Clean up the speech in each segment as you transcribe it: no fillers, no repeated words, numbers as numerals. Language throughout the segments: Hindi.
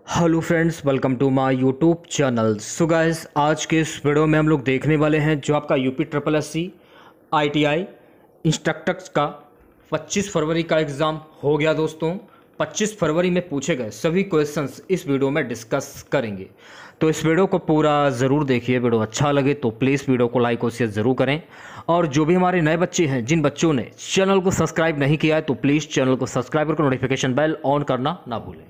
Hello friends, welcome to my YouTube channel. So guys, आज के इस वीडियो में हम लोग देखने वाले हैं जो आपका UP triple S C ITI instructors का 25 फरवरी का एग्ज़ाम हो गया दोस्तों। 25 फरवरी में पूछे गए सभी क्वेश्चंस इस वीडियो में डिस्कस करेंगे, तो इस वीडियो को पूरा ज़रूर देखिए। वीडियो अच्छा लगे तो प्लीज़ वीडियो को लाइक और शेयर ज़रूर करें। और जो भी हमारे नए बच्चे हैं, जिन बच्चों ने चैनल को सब्सक्राइब नहीं किया है, तो प्लीज़ चैनल को सब्सक्राइब करके नोटिफिकेशन बेल ऑन करना ना भूलें।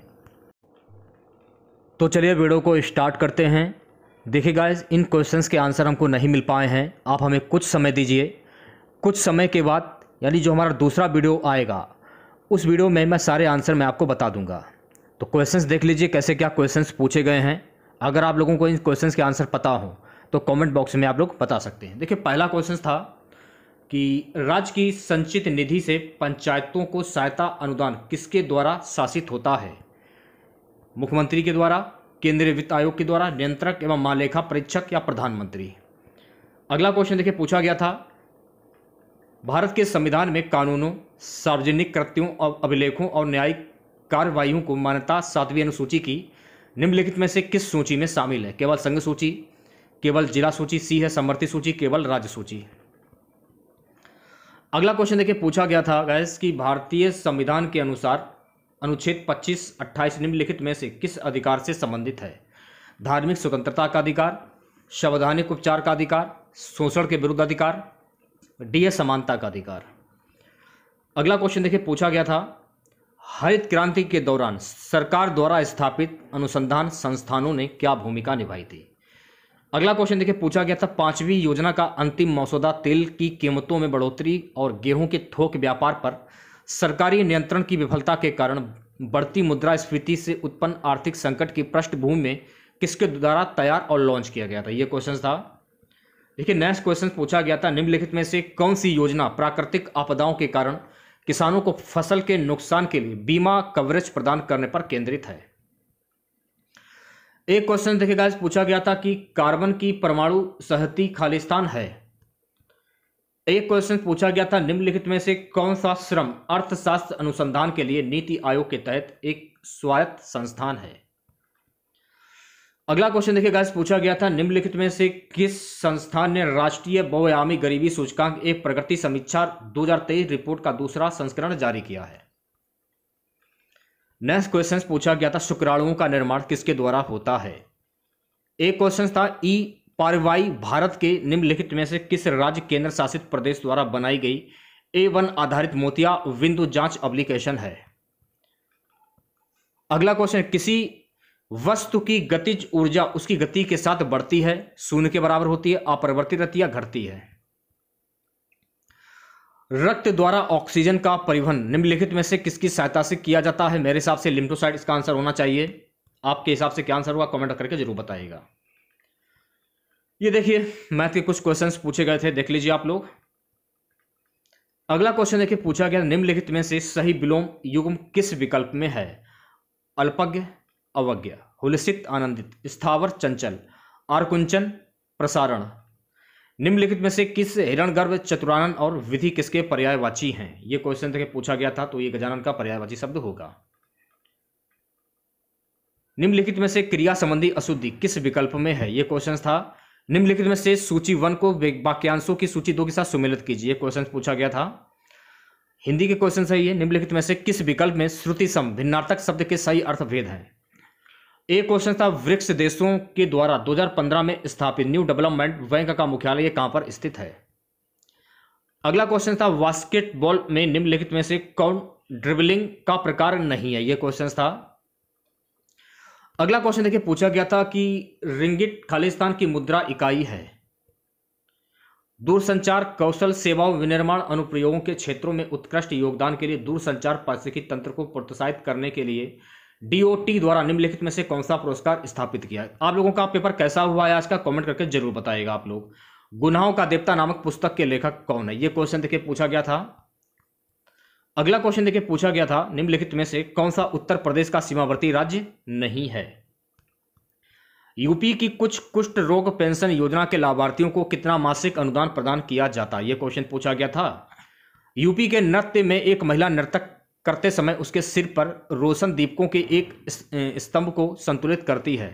तो चलिए वीडियो को स्टार्ट करते हैं। देखिए गाइस, इन क्वेश्चंस के आंसर हमको नहीं मिल पाए हैं, आप हमें कुछ समय दीजिए। कुछ समय के बाद यानी जो हमारा दूसरा वीडियो आएगा, उस वीडियो में मैं सारे आंसर मैं आपको बता दूंगा। तो क्वेश्चंस देख लीजिए कैसे क्या क्वेश्चंस पूछे गए हैं। अगर आप लोगों को इन क्वेश्चंस के आंसर पता हो तो कॉमेंट बॉक्स में आप लोग बता सकते हैं। देखिए, पहला क्वेश्चन था कि राज्य की संचित निधि से पंचायतों को सहायता अनुदान किसके द्वारा शासित होता है? मुख्यमंत्री के द्वारा, केंद्रीय वित्त आयोग के द्वारा, नियंत्रक एवं महालेखा परीक्षक या प्रधानमंत्री। अगला क्वेश्चन देखिए पूछा गया था, भारत के संविधान में कानूनों, सार्वजनिक कृत्यों और अभिलेखों और न्यायिक कार्यवाहियों को मान्यता 7वीं अनुसूची की निम्नलिखित में से किस सूची में शामिल है? केवल संघ सूची, केवल जिला सूची, सी है समवर्ती सूची, केवल राज्य सूची। अगला क्वेश्चन देखिए पूछा गया था गैस कि भारतीय संविधान के अनुसार अनुच्छेद 25-28 निम्नलिखित में से किस अधिकार से संबंधित है? धार्मिक स्वतंत्रता का अधिकार, संवैधानिक उपचार का अधिकार, शोषण के विरुद्ध अधिकार, डी है समानता का अधिकार। अगला क्वेश्चन देखिए पूछा गया था, हरित क्रांति के दौरान सरकार द्वारा स्थापित अनुसंधान संस्थानों ने क्या भूमिका निभाई थी? अगला क्वेश्चन देखिए पूछा गया था, 5वीं योजना का अंतिम मसौदा तेल की कीमतों में बढ़ोतरी और गेहूं के थोक व्यापार पर सरकारी नियंत्रण की विफलता के कारण बढ़ती मुद्रास्फीति से उत्पन्न आर्थिक संकट की पृष्ठभूमि में किसके द्वारा तैयार और लॉन्च किया गया था? ये क्वेश्चन था। देखिए, नेक्स्ट क्वेश्चन पूछा गया था, निम्नलिखित में से कौन सी योजना प्राकृतिक आपदाओं के कारण किसानों को फसल के नुकसान के लिए बीमा कवरेज प्रदान करने पर केंद्रित है? एक क्वेश्चन देखिए गाइस पूछा गया था कि कार्बन की परमाणु सहती खालिस्तान है। एक क्वेश्चन पूछा गया था, निम्नलिखित में से कौन सा श्रम अर्थशास्त्र अनुसंधान के लिए नीति आयोग के तहत एक स्वायत्त संस्थान है? अगला क्वेश्चन देखिए गाइस पूछा गया था, निम्नलिखित में से किस संस्थान ने राष्ट्रीय बहुआयामी गरीबी सूचकांक एक प्रगति समीक्षा 2023 रिपोर्ट का दूसरा संस्करण जारी किया है? नेक्स्ट क्वेश्चन पूछा गया था, शुक्राणुओं का निर्माण किसके द्वारा होता है? एक क्वेश्चन था, ई पारवाई भारत के निम्नलिखित में से किस राज्य केंद्र शासित प्रदेश द्वारा बनाई गई A1 आधारित मोतिया बिंदु जांच एप्लीकेशन है? अगला क्वेश्चन, किसी वस्तु की गतिज ऊर्जा उसकी गति के साथ बढ़ती है, शून्य के बराबर होती है, अपरिवर्तित रहती है, घटती है? रक्त द्वारा ऑक्सीजन का परिवहन निम्नलिखित में से किसकी सहायता से किया जाता है? मेरे हिसाब से लिम्फोसाइट इसका आंसर होना चाहिए। आपके हिसाब से क्या आंसर होगा कमेंट करके जरूर बताइएगा। ये देखिए, मैथ के कुछ क्वेश्चंस पूछे गए थे, देख लीजिए आप लोग। अगला क्वेश्चन देखिए पूछा गया, निम्नलिखित में से सही विलोम युग्म किस विकल्प में है? अल्पज्ञ, अवज्ञ, हुलसित, आनंदित, स्थावर, चंचल, आरकुंचन, प्रसारण। निम्नलिखित में से किस हिरणगर्भ, चतुरानन और विधि किसके पर्यायवाची हैं? ये क्वेश्चन देखिए पूछा गया था, तो ये गजानन का पर्यायवाची शब्द होगा। निम्नलिखित में से क्रिया संबंधी अशुद्धि किस विकल्प में है? ये क्वेश्चन था। निम्नलिखित में से सूची 1 को वाक्यांशों की सूची 2 के साथ सुमेलित कीजिए, क्वेश्चन पूछा गया था। हिंदी के क्वेश्चन सही है। निम्नलिखित में से किस विकल्प में श्रुति सम भिन्नार्थक शब्द के सही अर्थ भेद हैं? एक क्वेश्चन था, ब्रिक्स देशों के द्वारा 2015 में स्थापित न्यू डेवलपमेंट बैंक का मुख्यालय कहां पर स्थित है? अगला क्वेश्चन था, बास्केटबॉल में निम्नलिखित में से कौन ड्रिबलिंग का प्रकार नहीं है? यह क्वेश्चन था। अगला क्वेश्चन देखिए पूछा गया था कि रिंगिट खालिस्तान की मुद्रा इकाई है। दूरसंचार कौशल सेवाओं विनिर्माण अनुप्रयोगों के क्षेत्रों में उत्कृष्ट योगदान के लिए दूरसंचार पारिस्थितिकी तंत्र को प्रोत्साहित करने के लिए DOT द्वारा निम्नलिखित में से कौन सा पुरस्कार स्थापित किया है? आप लोगों का पेपर कैसा हुआ है आज का कमेंट करके जरूर बताइएगा आप लोग। गुनाहों का देवता नामक पुस्तक के लेखक कौन है? यह क्वेश्चन देखिए पूछा गया था। अगला क्वेश्चन देखिए पूछा गया था, निम्नलिखित में से कौन सा उत्तर प्रदेश का सीमावर्ती राज्य नहीं है? यूपी की कुछ कुष्ठ रोग पेंशन योजना के लाभार्थियों को कितना मासिक अनुदान प्रदान किया जाता है? यह क्वेश्चन पूछा गया था। यूपी के नृत्य में एक महिला नर्तक करते समय उसके सिर पर रोशन दीपकों के एक स्तंभ को संतुलित करती है।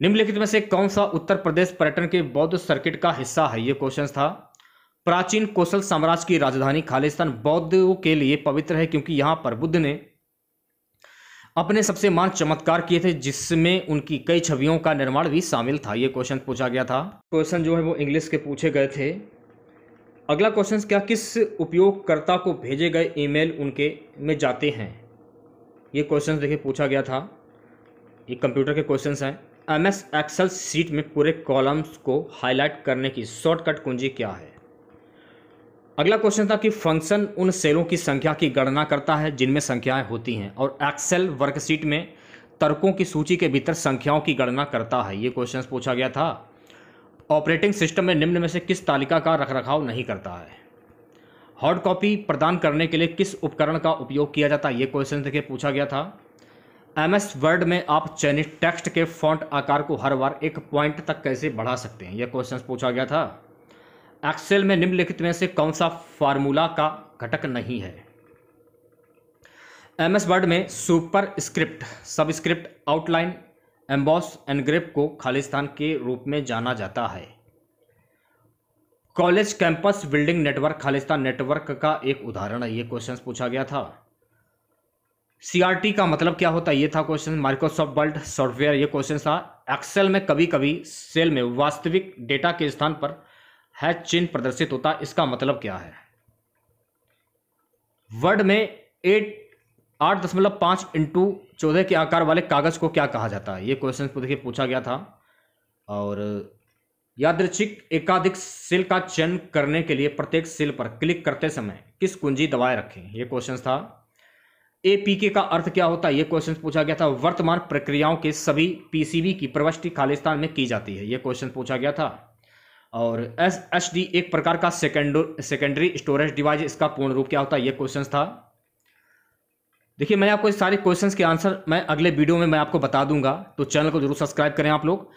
निम्नलिखित में से कौन सा उत्तर प्रदेश पर्यटन के बौद्ध सर्किट का हिस्सा है? ये क्वेश्चन था। प्राचीन कोसल साम्राज्य की राजधानी खालिस्तान बौद्धों के लिए पवित्र है क्योंकि यहां पर बुद्ध ने अपने सबसे महान चमत्कार किए थे, जिसमें उनकी कई छवियों का निर्माण भी शामिल था। ये क्वेश्चन पूछा गया था। क्वेश्चन जो है वो इंग्लिश के पूछे गए थे। अगला क्वेश्चन क्या किस उपयोगकर्ता को भेजे गए ईमेल उनके में जाते हैं? ये क्वेश्चन देखिए पूछा गया था। ये कंप्यूटर के क्वेश्चंस हैं। एमएस एक्सेल सीट में पूरे कॉलम्स को हाईलाइट करने की शॉर्टकट कुंजी क्या है? अगला क्वेश्चन था कि फंक्शन उन सेलों की संख्या की गणना करता है जिनमें संख्याएं होती हैं और एक्सेल वर्कशीट में तर्कों की सूची के भीतर संख्याओं की गणना करता है। ये क्वेश्चन पूछा गया था। ऑपरेटिंग सिस्टम में निम्न में से किस तालिका का रखरखाव नहीं करता है? हार्ड कॉपी प्रदान करने के लिए किस उपकरण का उपयोग किया जाता है? ये क्वेश्चन देखिए पूछा गया था। एमएस वर्ड में आप चयनित टेक्स्ट के फॉन्ट आकार को हर बार एक पॉइंट तक कैसे बढ़ा सकते हैं? यह क्वेश्चन पूछा गया था। एक्सेल में निम्नलिखित में से कौन सा फार्मूला का घटक नहीं है? एमएस वर्ड में super script, subscript, outline, emboss, engrave को खालिस्तान के रूप में जाना जाता है। College campus building network Khalistan network का एक उदाहरण है। यह क्वेश्चन पूछा गया था। सीआरटी का मतलब क्या होता है? ये था क्वेश्चन। माइक्रोसॉफ्ट वर्ड सॉफ्टवेयर, ये क्वेश्चन था। एक्सेल में कभी कभी सेल में वास्तविक डेटा के स्थान पर हैश चिन्ह प्रदर्शित होता है, इसका मतलब क्या है? वर्ड में 8.5 इंटू 14 के आकार वाले कागज को क्या कहा जाता है? ये क्वेश्चन देखिए पूछा गया था। और यादृच्छिक एकाधिक सेल का चयन करने के लिए प्रत्येक सेल पर क्लिक करते समय किस कुंजी दबाए रखें? ये क्वेश्चन था। एपीके का अर्थ क्या होता है? ये क्वेश्चन पूछा गया था। वर्तमान प्रक्रियाओं के सभी पीसीबी की प्रविष्टि खालिस्तान में की जाती है। ये क्वेश्चन पूछा गया था। और एसएसडी एक प्रकार का सेकेंडरी स्टोरेज डिवाइस, इसका पूर्ण रूप क्या होता है? ये क्वेश्चन था। देखिए मैं आपको इस सारे क्वेश्चंस के आंसर मैं अगले वीडियो में मैं आपको बता दूंगा, तो चैनल को जरूर सब्सक्राइब करें आप लोग।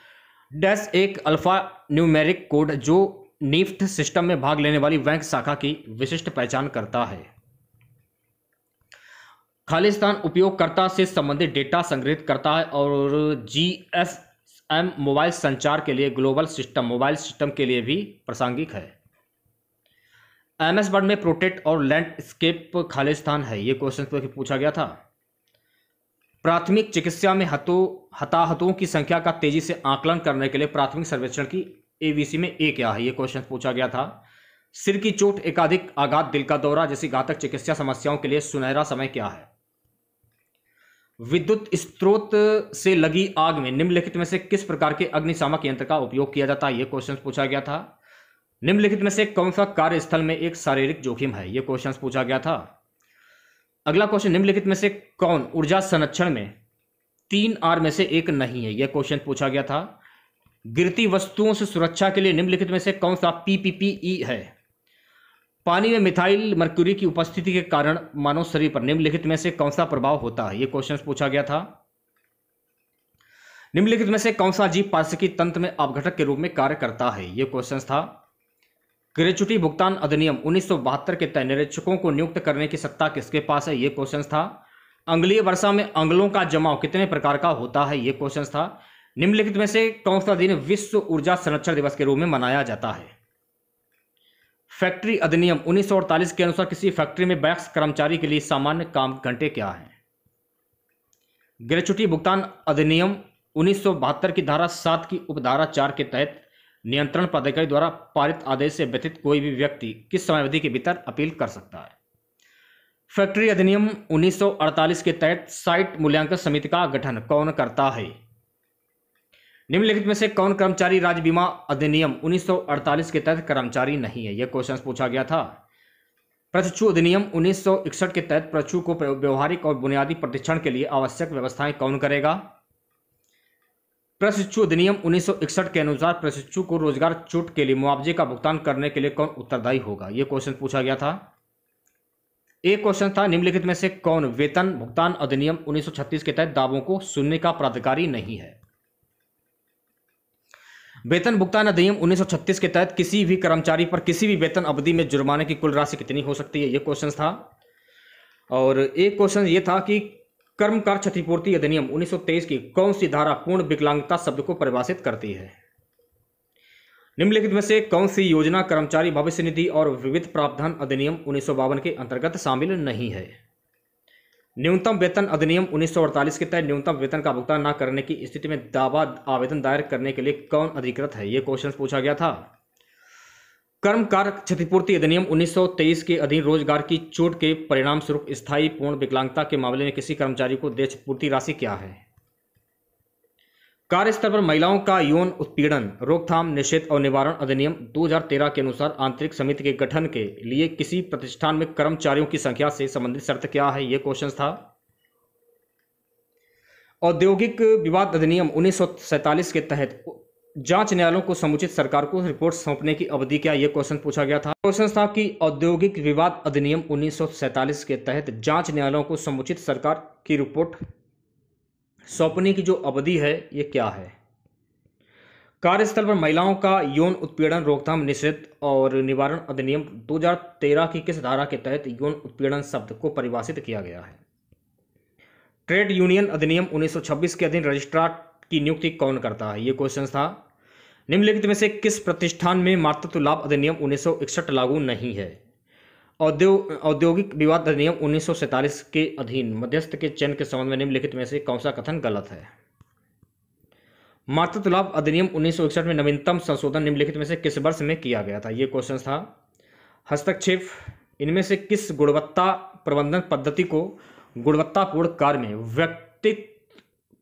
डैश एक अल्फा न्यूमेरिक कोड जो निफ्ट सिस्टम में भाग लेने वाली बैंक शाखा की विशिष्ट पहचान करता है। खालिस्तान उपयोगकर्ता से संबंधित डेटा संग्रहित करता है और जीएसएम मोबाइल संचार के लिए ग्लोबल सिस्टम मोबाइल सिस्टम के लिए भी प्रासंगिक है। एमएस वर्ड में प्रोटेक्ट और लैंडस्केप खालिस्तान है। ये क्वेश्चन पूछा गया था। प्राथमिक चिकित्सा में हताहतों की संख्या का तेजी से आकलन करने के लिए प्राथमिक सर्वेक्षण की एबीसी में ए क्या है? ये क्वेश्चन पूछा गया था। सिर की चोट, एकाधिक आघात, दिल का दौरा जैसी घातक चिकित्सा समस्याओं के लिए सुनहरा समय क्या है? विद्युत स्रोत से लगी आग में निम्नलिखित में से किस प्रकार के अग्निशामक यंत्र का उपयोग किया जाता है? यह क्वेश्चन पूछा गया था। निम्नलिखित में से कौन सा कार्यस्थल में एक शारीरिक जोखिम है? यह क्वेश्चन पूछा गया था। अगला क्वेश्चन, निम्नलिखित में से कौन ऊर्जा संरक्षण में 3R में से एक नहीं है? यह क्वेश्चन पूछा गया था। गिरती वस्तुओं से सुरक्षा के लिए निम्नलिखित में से कौन सा पीपीपी है? पानी में मिथाइल मर्क्यूरी की उपस्थिति के कारण मानव शरीर पर निम्नलिखित में से कौन सा प्रभाव होता है? यह क्वेश्चन पूछा गया था। निम्नलिखित में से कौन सा जीव पारिस्थितिकी तंत्र में अपघटक के रूप में कार्य करता है? यह क्वेश्चन था। ग्रेच्युटी भुगतान अधिनियम 1972 के तहत निरीक्षकों को नियुक्त करने की सत्ता किसके पास है? यह क्वेश्चन था। अंगुलीय वर्षा में अंगुलों का जमाव कितने प्रकार का होता है? यह क्वेश्चन था। निम्नलिखित में से कौन सा दिन विश्व ऊर्जा संरक्षण दिवस के रूप में मनाया जाता है? फैक्ट्री अधिनियम 1948 के अनुसार किसी फैक्ट्री में 22 कर्मचारी के लिए सामान्य काम घंटे क्या है? ग्रेच्युटी भुगतान अधिनियम 1972 की धारा 7 की उपधारा 4 के तहत नियंत्रण प्राधिकारी द्वारा पारित आदेश से व्यतीत कोई भी व्यक्ति किस समयावधि के भीतर अपील कर सकता है? फैक्ट्री अधिनियम 1948 के तहत साइट मूल्यांकन समिति का गठन कौन करता है? निम्नलिखित में से कौन कर्मचारी राज्य बीमा अधिनियम 1948 के तहत कर्मचारी नहीं है? यह क्वेश्चन पूछा गया था। प्रशिक्षु अधिनियम 1961 के तहत प्रशिक्षु को व्यवहारिक और बुनियादी प्रशिक्षण के लिए आवश्यक व्यवस्थाएं कौन करेगा? प्रशिक्षु अधिनियम 1961 के अनुसार प्रशिक्षु को रोजगार चोट के लिए मुआवजे का भुगतान करने के लिए कौन उत्तरदायी होगा? यह क्वेश्चन पूछा गया था। एक क्वेश्चन था, निम्नलिखित में से कौन वेतन भुगतान अधिनियम 1936 के तहत दावों को सुनने का प्राधिकारी नहीं है? वेतन भुगतान अधिनियम 1936 के तहत किसी भी कर्मचारी पर किसी भी वेतन अवधि में जुर्माने की कुल राशि कितनी हो सकती है? यह क्वेश्चन था। और एक क्वेश्चन ये था कि कर्मकार क्षतिपूर्ति अधिनियम 1923 की कौन सी धारा पूर्ण विकलांगता शब्द को परिभाषित करती है? निम्नलिखित में से कौन सी योजना कर्मचारी भविष्य निधि और विविध प्रावधान अधिनियम 1952 के अंतर्गत शामिल नहीं है? न्यूनतम वेतन अधिनियम 1948 के तहत न्यूनतम वेतन का भुगतान न करने की स्थिति में दावा आवेदन दायर करने के लिए कौन अधिकृत है? ये क्वेश्चन पूछा गया था। कर्मकार क्षतिपूर्ति अधिनियम 1923 के अधीन रोजगार की चोट के परिणाम स्वरूप स्थायी पूर्ण विकलांगता के मामले में किसी कर्मचारी को देय क्षतिपूर्ति राशि क्या है? कार्यस्थल पर महिलाओं का यौन उत्पीड़न रोकथाम निषेध और निवारण अधिनियम 2013 के अनुसार आंतरिक समिति के गठन के लिए किसी प्रतिष्ठान में कर्मचारियों की संख्या से संबंधित शर्त क्या है? यह क्वेश्चन था। औद्योगिक विवाद अधिनियम 1947 के तहत जांच न्यायालयों को समुचित सरकार को रिपोर्ट सौंपने की अवधि क्या? यह क्वेश्चन पूछा गया था। क्वेश्चन था कि औद्योगिक विवाद अधिनियम 1947 के तहत जांच न्यायालयों को समुचित सरकार की रिपोर्ट सौंपने की जो अवधि है ये क्या है? कार्यस्थल पर महिलाओं का यौन उत्पीड़न रोकथाम निषेध और निवारण अधिनियम 2013 की किस धारा के तहत यौन उत्पीड़न शब्द को परिभाषित किया गया है? ट्रेड यूनियन अधिनियम 1926 के अधीन रजिस्ट्रार की नियुक्ति कौन करता है? ये क्वेश्चन था। निम्नलिखित में से किस प्रतिष्ठान में मातृत्व लाभ अधिनियम 1961 लागू नहीं है? औद्योगिक विवाद अधिनियम 1947 के अधीन मध्यस्थ के चयन के संबंध में निम्नलिखित में से कौन सा कथन गलत है? मातृत्व लाभ अधिनियम 1961 में नवीनतम संशोधन निम्नलिखित में से किस वर्ष में किया गया था? ये क्वेश्चन था। हस्तक्षेप, इनमें से किस गुणवत्ता प्रबंधन पद्धति को गुणवत्तापूर्ण कार्य में व्यक्तिगत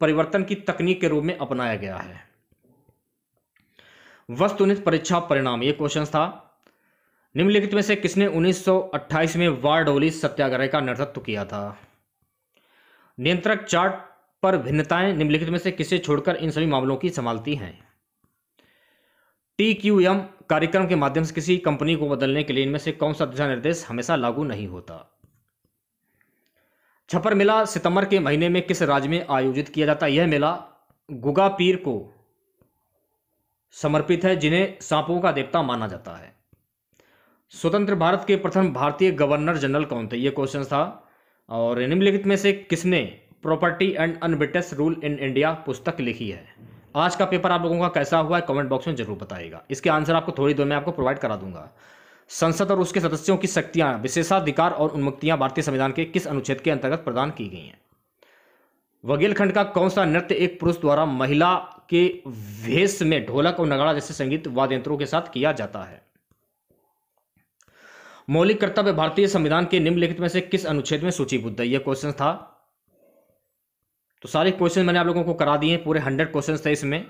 परिवर्तन की तकनीक के रूप में अपनाया गया है? वस्तुनिष्ठ परीक्षा परिणाम, ये क्वेश्चन था। निम्नलिखित में से किसने 1928 में बारडोली सत्याग्रह का नेतृत्व किया था? नियंत्रक चार्ट पर भिन्नताएं निम्नलिखित में से किसे छोड़कर इन सभी मामलों की संभालती हैं? TQM कार्यक्रम के माध्यम से किसी कंपनी को बदलने के लिए इनमें से कौन सा दिशा निर्देश हमेशा लागू नहीं होता? छपर मेला सितंबर के महीने में किस राज्य में आयोजित किया जाता है? यह मेला गुगा पीर को समर्पित है, जिन्हें सांपों का देवता माना जाता है। स्वतंत्र भारत के प्रथम भारतीय गवर्नर जनरल कौन थे? ये क्वेश्चन था। और निम्नलिखित में से किसने property and un-British rule in India पुस्तक लिखी है? आज का पेपर आप लोगों का कैसा हुआ है कमेंट बॉक्स में जरूर बताइएगा। इसके आंसर आपको थोड़ी देर में आपको प्रोवाइड करा दूंगा। संसद और उसके सदस्यों की शक्तियां, विशेषाधिकार और उन्मुक्तियां भारतीय संविधान के किस अनुच्छेद के अंतर्गत प्रदान की गई हैं? वगेलखंड का कौन सा नृत्य एक पुरुष द्वारा महिला के वेश में ढोलक और नगाड़ा जैसे संगीत वाद्य यंत्रों के साथ किया जाता है? मौलिक कर्तव्य भारतीय संविधान के निम्नलिखित में से किस अनुच्छेद में सूचीबद्ध है? यह क्वेश्चन था। तो सारे क्वेश्चन मैंने आप लोगों को करा दिए, पूरे 100 क्वेश्चन थे इसमें।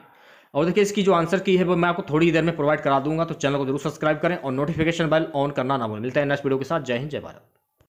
और देखिए इसकी जो आंसर की है वो मैं आपको थोड़ी देर में प्रोवाइड करा दूंगा, तो चैनल को जरूर सब्सक्राइब करें और नोटिफिकेशन बेल ऑन करना ना भूलें। मिलते हैं नेक्स्ट वीडियो के साथ। जय हिंद, जय भारत।